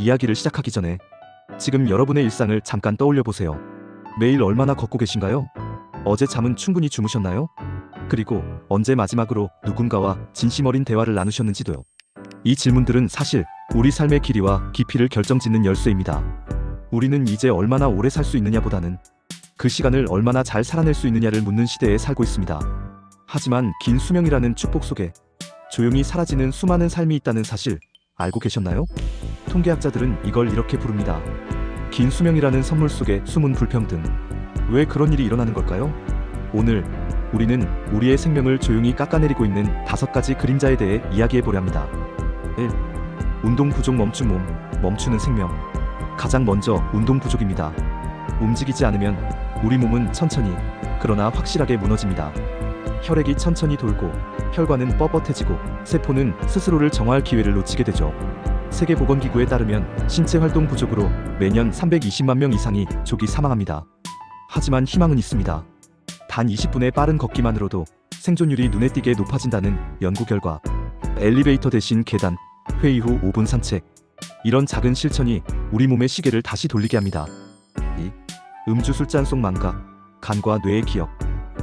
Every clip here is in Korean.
이야기를 시작하기 전에 지금 여러분의 일상을 잠깐 떠올려 보세요. 매일 얼마나 걷고 계신가요? 어제 잠은 충분히 주무셨나요? 그리고 언제 마지막으로 누군가와 진심 어린 대화를 나누셨는지도요. 이 질문들은 사실 우리 삶의 길이와 깊이를 결정짓는 열쇠입니다. 우리는 이제 얼마나 오래 살 수 있느냐보다는 그 시간을 얼마나 잘 살아낼 수 있느냐를 묻는 시대에 살고 있습니다. 하지만 긴 수명이라는 축복 속에 조용히 사라지는 수많은 삶이 있다는 사실 알고 계셨나요? 통계학자들은 이걸 이렇게 부릅니다. 긴 수명이라는 선물 속에 숨은 불평등. 왜 그런 일이 일어나는 걸까요? 오늘 우리는 우리의 생명을 조용히 깎아내리고 있는 5가지 그림자에 대해 이야기해보려 합니다. 1. 운동 부족 멈춘 몸, 멈추는 생명. 가장 먼저 운동 부족입니다. 움직이지 않으면 우리 몸은 천천히, 그러나 확실하게 무너집니다. 혈액이 천천히 돌고 혈관은 뻣뻣해지고 세포는 스스로를 정화할 기회를 놓치게 되죠. 세계보건기구에 따르면 신체 활동 부족으로 매년 320만 명 이상이 조기 사망합니다. 하지만 희망은 있습니다. 단 20분의 빠른 걷기만으로도 생존율이 눈에 띄게 높아진다는 연구 결과. 엘리베이터 대신 계단, 회의 후 5분 산책. 이런 작은 실천이 우리 몸의 시계를 다시 돌리게 합니다. 2. 음주 술잔 속 망각, 간과 뇌의 기억.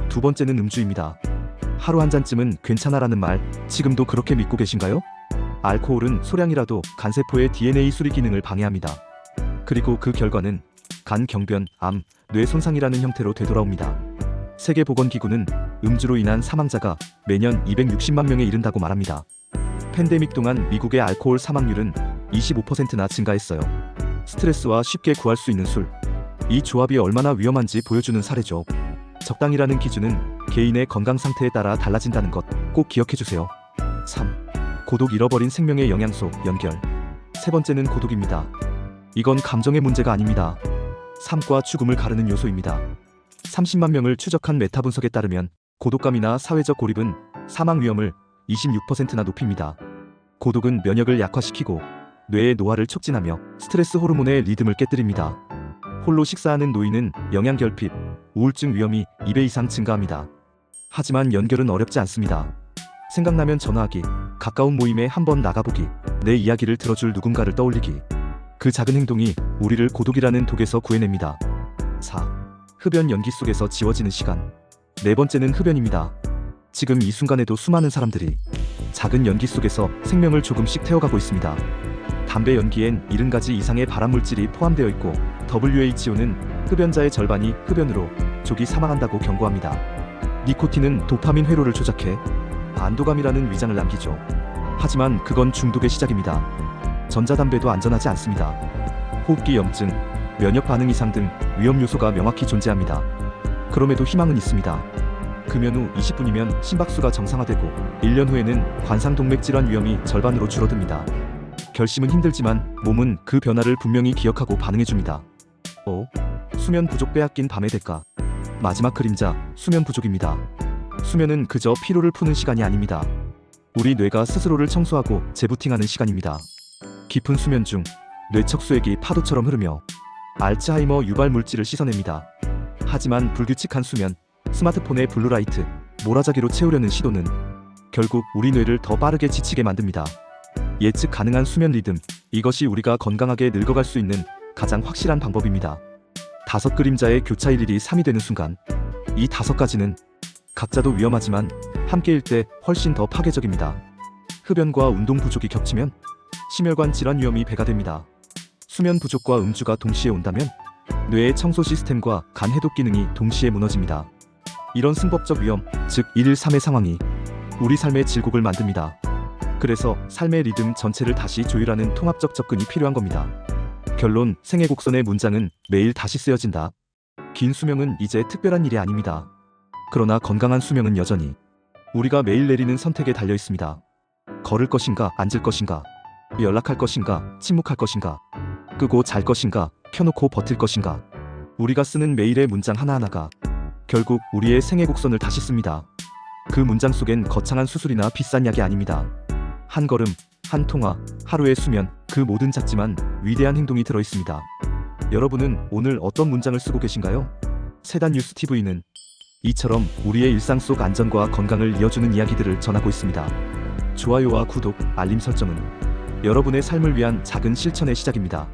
두 번째는 음주입니다. 하루 한 잔쯤은 괜찮아라는 말, 지금도 그렇게 믿고 계신가요? 알코올은 소량이라도 간세포의 DNA 수리 기능을 방해합니다. 그리고 그 결과는 간 경변, 암, 뇌 손상이라는 형태로 되돌아옵니다. 세계보건기구는 음주로 인한 사망자가 매년 260만 명에 이른다고 말합니다. 팬데믹 동안 미국의 알코올 사망률은 25%나 증가했어요. 스트레스와 쉽게 구할 수 있는 술. 이 조합이 얼마나 위험한지 보여주는 사례죠. 적당이라는 기준은 개인의 건강 상태에 따라 달라진다는 것 꼭 기억해주세요. 3. 고독 잃어버린 생명의 영양소, 연결. 세 번째는 고독입니다. 이건 감정의 문제가 아닙니다. 삶과 죽음을 가르는 요소입니다. 30만 명을 추적한 메타 분석에 따르면 고독감이나 사회적 고립은 사망 위험을 26%나 높입니다. 고독은 면역을 약화시키고 뇌의 노화를 촉진하며 스트레스 호르몬의 리듬을 깨뜨립니다. 홀로 식사하는 노인은 영양결핍, 우울증 위험이 2배 이상 증가합니다. 하지만 연결은 어렵지 않습니다. 생각나면 전화하기, 가까운 모임에 한번 나가보기, 내 이야기를 들어줄 누군가를 떠올리기. 그 작은 행동이 우리를 고독이라는 독에서 구해냅니다. 4. 흡연 연기 속에서 지워지는 시간. 네 번째는 흡연입니다. 지금 이 순간에도 수많은 사람들이 작은 연기 속에서 생명을 조금씩 태워가고 있습니다. 담배 연기엔 70가지 이상의 발암물질이 포함되어 있고 WHO는 흡연자의 절반이 흡연으로 조기 사망한다고 경고합니다. 니코틴은 도파민 회로를 조작해 안도감이라는 위장을 남기죠. 하지만 그건 중독의 시작입니다. 전자담배도 안전하지 않습니다. 호흡기 염증, 면역 반응 이상 등 위험 요소가 명확히 존재합니다. 그럼에도 희망은 있습니다. 금연 후 20분이면 심박수가 정상화되고 1년 후에는 관상동맥 질환 위험이 절반으로 줄어듭니다. 결심은 힘들지만 몸은 그 변화를 분명히 기억하고 반응해줍니다. 5. 수면 부족 빼앗긴 밤의 대가. 마지막 그림자, 수면 부족입니다. 수면은 그저 피로를 푸는 시간이 아닙니다. 우리 뇌가 스스로를 청소하고 재부팅하는 시간입니다. 깊은 수면 중 뇌척수액이 파도처럼 흐르며 알츠하이머 유발 물질을 씻어냅니다. 하지만 불규칙한 수면, 스마트폰의 블루라이트, 몰아자기로 채우려는 시도는 결국 우리 뇌를 더 빠르게 지치게 만듭니다. 예측 가능한 수면 리듬, 이것이 우리가 건강하게 늙어갈 수 있는 가장 확실한 방법입니다. 5 그림자의 교차일 일이 3이 되는 순간, 이 5가지는 각자도 위험하지만 함께일 때 훨씬 더 파괴적입니다. 흡연과 운동 부족이 겹치면 심혈관 질환 위험이 배가 됩니다. 수면 부족과 음주가 동시에 온다면 뇌의 청소 시스템과 간 해독 기능이 동시에 무너집니다. 이런 승법적 위험, 즉 1-1-3의 상황이 우리 삶의 질곡을 만듭니다. 그래서 삶의 리듬 전체를 다시 조율하는 통합적 접근이 필요한 겁니다. 결론, 생애 곡선의 문장은 매일 다시 쓰여진다. 긴 수명은 이제 특별한 일이 아닙니다. 그러나 건강한 수명은 여전히 우리가 매일 내리는 선택에 달려 있습니다. 걸을 것인가, 앉을 것인가, 연락할 것인가, 침묵할 것인가, 끄고 잘 것인가, 켜놓고 버틸 것인가. 우리가 쓰는 매일의 문장 하나하나가 결국 우리의 생애 곡선을 다시 씁니다. 그 문장 속엔 거창한 수술이나 비싼 약이 아닙니다. 한 걸음, 한 통화, 하루의 수면, 그 모든 작지만 위대한 행동이 들어있습니다. 여러분은 오늘 어떤 문장을 쓰고 계신가요? 세단 뉴스 TV는 이처럼 우리의 일상 속 안전과 건강을 이어주는 이야기들을 전하고 있습니다. 좋아요와 구독, 알림 설정은 여러분의 삶을 위한 작은 실천의 시작입니다.